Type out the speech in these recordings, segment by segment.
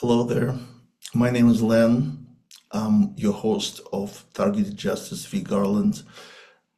Hello there. My name is Len. I'm your host of Targeted Justice v. Garland,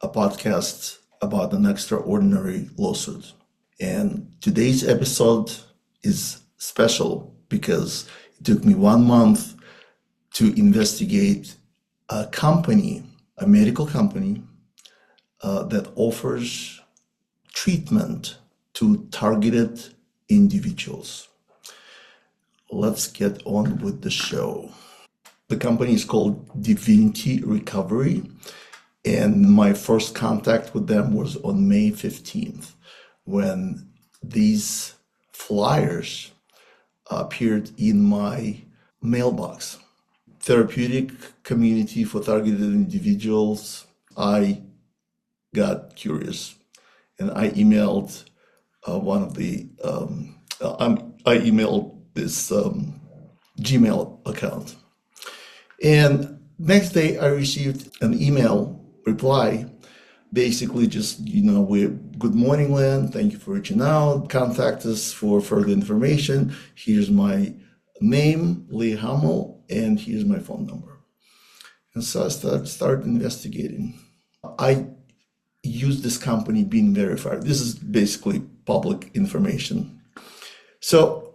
a podcast about an extraordinary lawsuit. And today's episode is special because it took me 1 month to investigate a company, a medical company, that offers treatment to targeted individuals. Let's get on with the show. The company is called Divinity Recovery, and my first contact with them was on May 15th when these flyers appeared in my mailbox. Therapeutic community for targeted individuals. I got curious and I emailed I emailed this Gmail account. And next day I received an email reply, basically just, good morning, Len. Thank you for reaching out. Contact us for further information. Here's my name, Lee Hummel, and here's my phone number. And so I started investigating. I used this company being verified. This is basically public information. So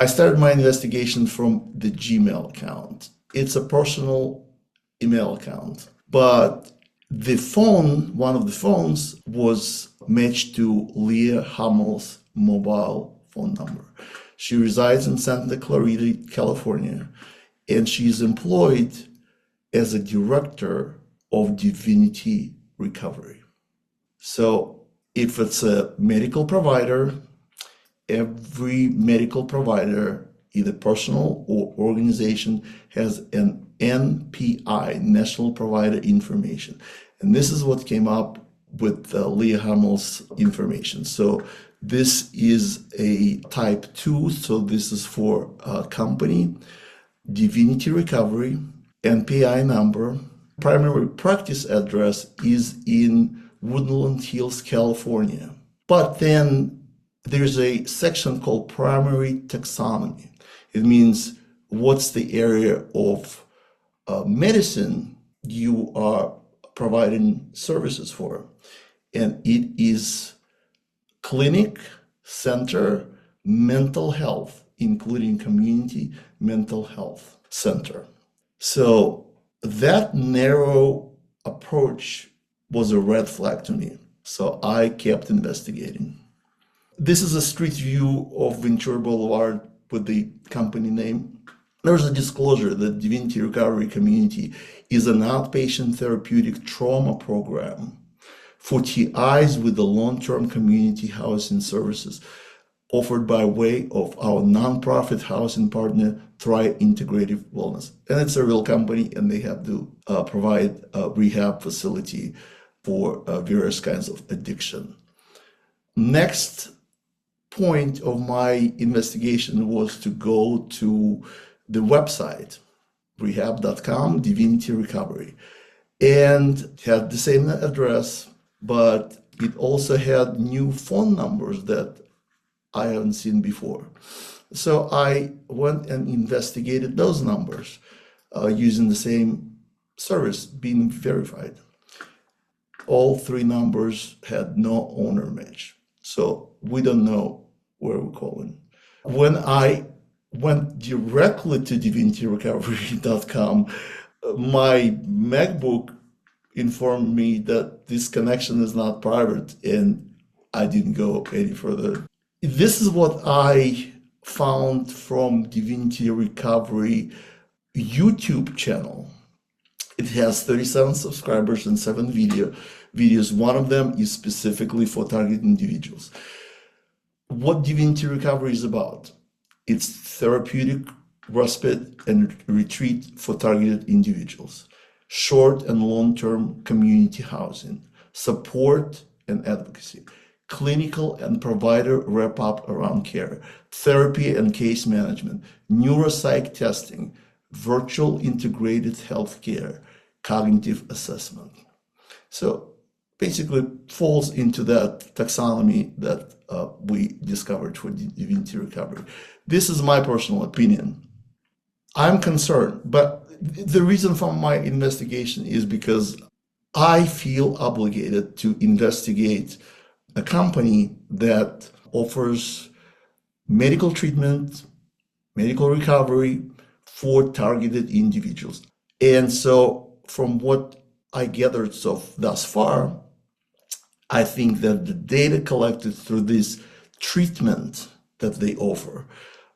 I started my investigation from the Gmail account. It's a personal email account, but the phone, one of the phones, was matched to Leah Hummel's mobile phone number. She resides in Santa Clarita, California, and she's employed as a director of Divinity Recovery. So if it's a medical provider, every medical provider, either personal or organization, has an NPI, National Provider Information. And this is what came up with Leah Hummel's information. So this is a type 2, so this is for a company, Divinity Recovery, NPI number. Primary practice address is in Woodland Hills, California. But then there's a section called primary taxonomy. It means what's the area of medicine you are providing services for. And it is clinic, center, mental health, including community mental health center. So that narrow approach was a red flag to me. So I kept investigating. This is a street view of Ventura Boulevard with the company name. There's a disclosure that Divinity Recovery Community is an outpatient therapeutic trauma program for TIs with the long-term community housing services offered by way of our nonprofit housing partner, Thrive Integrative Wellness. And it's a real company, and they have to provide a rehab facility for various kinds of addiction. Next point of my investigation was to go to the website, rehab.com, Divinity Recovery, and had the same address, but it also had new phone numbers that I haven't seen before. So I went and investigated those numbers using the same service being verified. All 3 numbers had no owner match. So we don't know where we're calling. When I went directly to divinityrecovery.com, my MacBook informed me that this connection is not private, and I didn't go any further. This is what I found from Divinity Recovery YouTube channel. It has 37 subscribers and 7 videos. One of them is specifically for targeted individuals. What Divinity Recovery is about? It's therapeutic respite and retreat for targeted individuals, short and long-term community housing, support and advocacy, clinical and provider wrap-up around care, therapy and case management, neuropsych testing, virtual integrated healthcare, cognitive assessment. So basically falls into that taxonomy that we discovered for Divinity Recovery. This is my personal opinion. I'm concerned, but the reason for my investigation is because I feel obligated to investigate a company that offers medical treatment, medical recovery for targeted individuals. And so, from what I gathered thus far, I think that the data collected through this treatment that they offer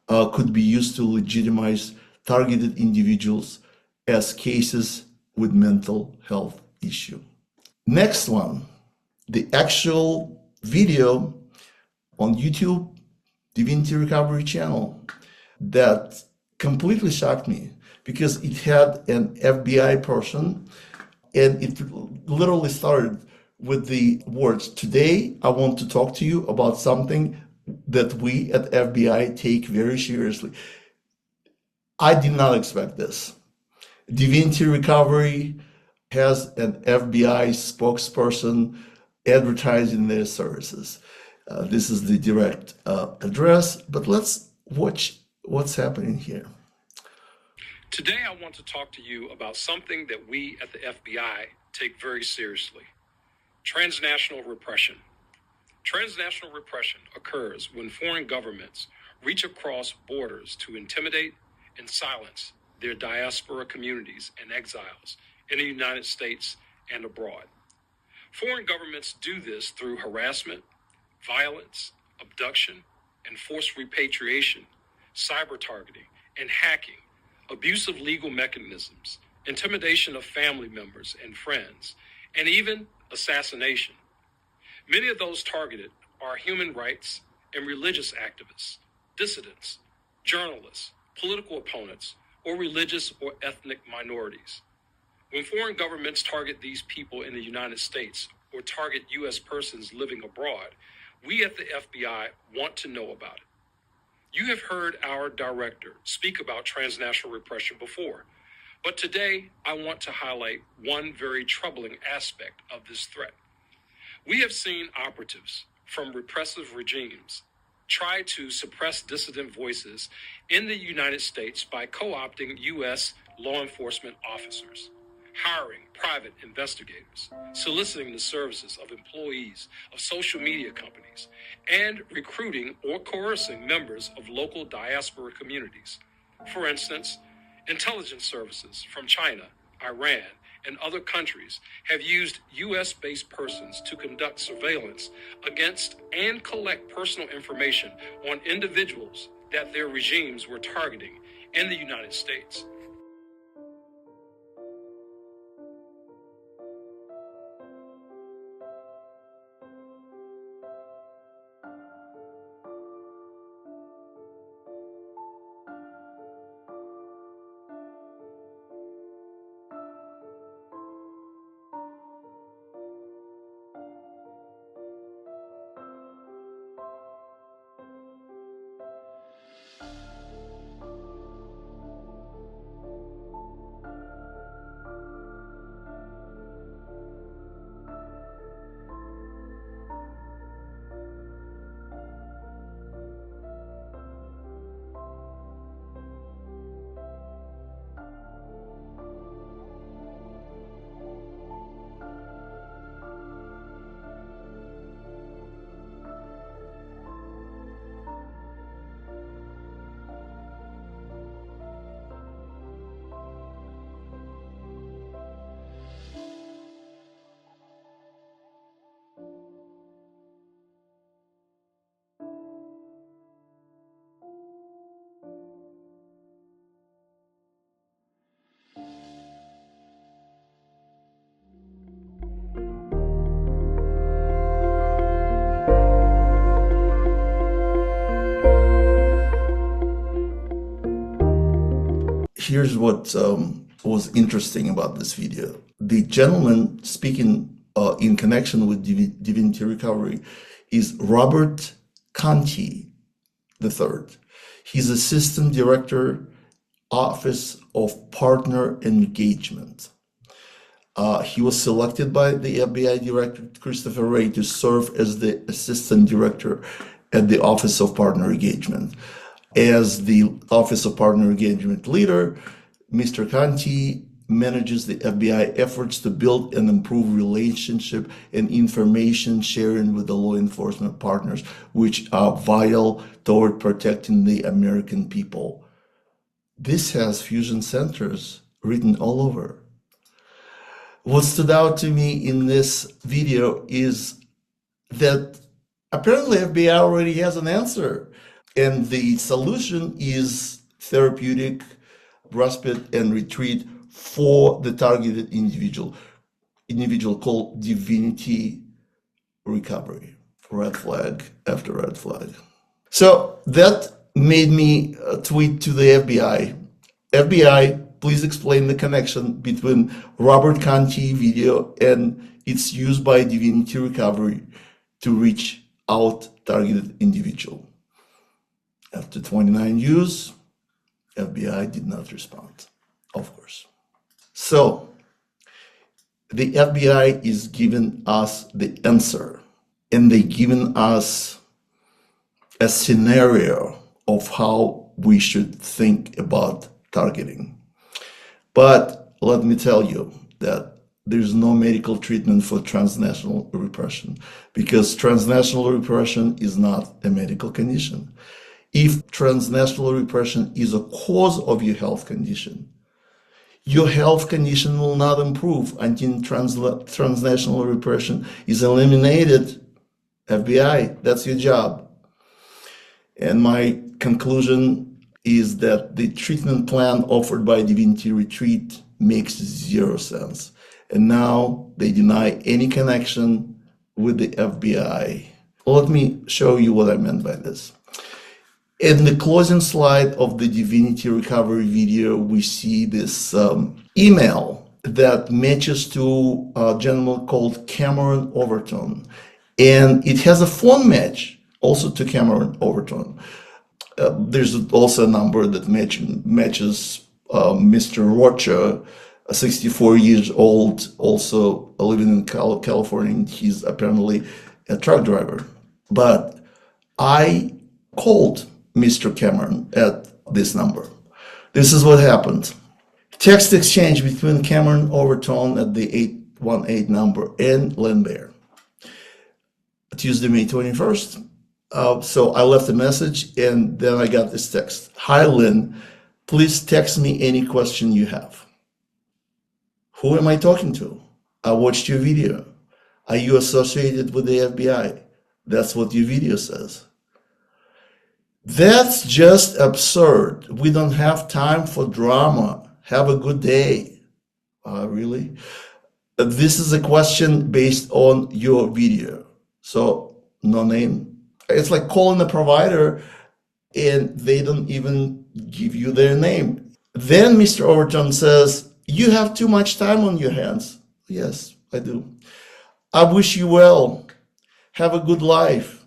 could be used to legitimize targeted individuals as cases with mental health issue. Next one, the actual video on YouTube, Divinity Recovery channel, that completely shocked me because it had an FBI person and it literally started with the words, "Today, I want to talk to you about something that we at FBI take very seriously." I did not expect this. Divinity Recovery has an FBI spokesperson advertising their services. This is the direct address, but let's watch what's happening here. Today, I want to talk to you about something that we at the FBI take very seriously: transnational repression. Transnational repression occurs when foreign governments reach across borders to intimidate and silence their diaspora communities and exiles in the United States and abroad. Foreign governments do this through harassment, violence, abduction, and forced repatriation, cyber targeting, and hacking, abuse of legal mechanisms, intimidation of family members and friends, and even assassination. Many of those targeted are human rights and religious activists, dissidents, journalists, political opponents, or religious or ethnic minorities. When foreign governments target these people in the United States or target U.S. persons living abroad, we at the FBI want to know about it. You have heard our director speak about transnational repression before, but today I want to highlight one very troubling aspect of this threat. We have seen operatives from repressive regimes try to suppress dissident voices in the United States by co-opting U.S. law enforcement officers, hiring private investigators, soliciting the services of employees of social media companies, and recruiting or coercing members of local diaspora communities. For instance, intelligence services from China, Iran, and other countries have used U.S.-based persons to conduct surveillance against and collect personal information on individuals that their regimes were targeting in the United States. Here's what was interesting about this video. The gentleman speaking in connection with Divinity Recovery is Robert Conti III. He's Assistant Director, Office of Partner Engagement. He was selected by the FBI Director Christopher Wray to serve as the Assistant Director at the Office of Partner Engagement. As the Office of Partner Engagement Leader, Mr. Conti manages the FBI efforts to build and improve relationship and information sharing with the law enforcement partners, which are vital toward protecting the American people. This has fusion centers written all over. What stood out to me in this video is that apparently FBI already has an answer. And the solution is therapeutic respite and retreat for the targeted individual called Divinity Recovery. Red flag after red flag. So that made me tweet to the FBI. FBI, please explain the connection between Robert Conti video and its use by Divinity Recovery to reach out targeted individual. After 29 views, FBI did not respond, of course. So the FBI is giving us the answer, and they're giving us a scenario of how we should think about targeting. But let me tell you that there's no medical treatment for transnational repression, because transnational repression is not a medical condition. If transnational repression is a cause of your health condition will not improve until transnational repression is eliminated. FBI, that's your job. And my conclusion is that the treatment plan offered by Divinity Retreat makes zero sense. And now they deny any connection with the FBI. Let me show you what I meant by this. In the closing slide of the Divinity Recovery video, we see this email that matches to a gentleman called Cameron Overton. And it has a phone match also to Cameron Overton. There's also a number that matches Mr. Rocha, 64 years old, also living in California. He's apparently a truck driver. But I called Mr. Cameron at this number. This is what happened. Text exchange between Cameron Overton at the 818 number and Len Bear. Tuesday, May 21st. So I left a message and then I got this text. Hi, Lynn. Please text me any question you have. Who am I talking to? I watched your video. Are you associated with the FBI? That's what your video says. That's just absurd. We don't have time for drama. Have a good day. Really? This is a question based on your video. So, no name. It's like calling a provider and they don't even give you their name. Then Mr. Overton says, you have too much time on your hands. Yes, I do. I wish you well. Have a good life.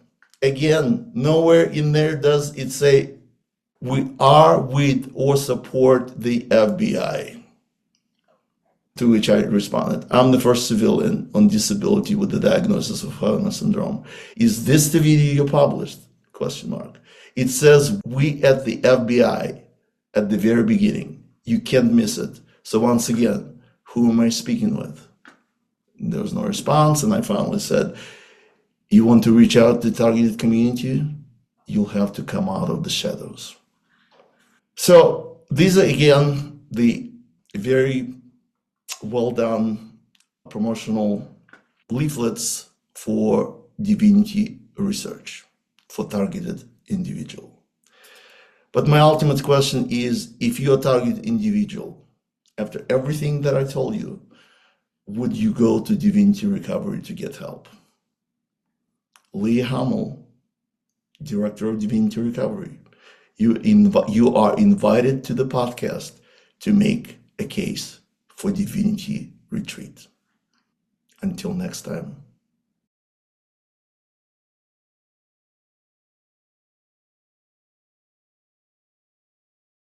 Again, nowhere in there does it say we are with or support the FBI. To which I responded, I'm the first civilian on disability with the diagnosis of Havana syndrome. Is this the video you published? Question mark. It says we at the FBI at the very beginning. You can't miss it. So once again, who am I speaking with? There was no response, and I finally said, you want to reach out to the targeted community? You'll have to come out of the shadows. So these are, again, the very well done promotional leaflets for Divinity research for targeted individual. But my ultimate question is, if you're a targeted individual, after everything that I told you, would you go to Divinity Recovery to get help? Lee Hummel, Director of Divinity Recovery, you are invited to the podcast to make a case for Divinity Retreat. Until next time.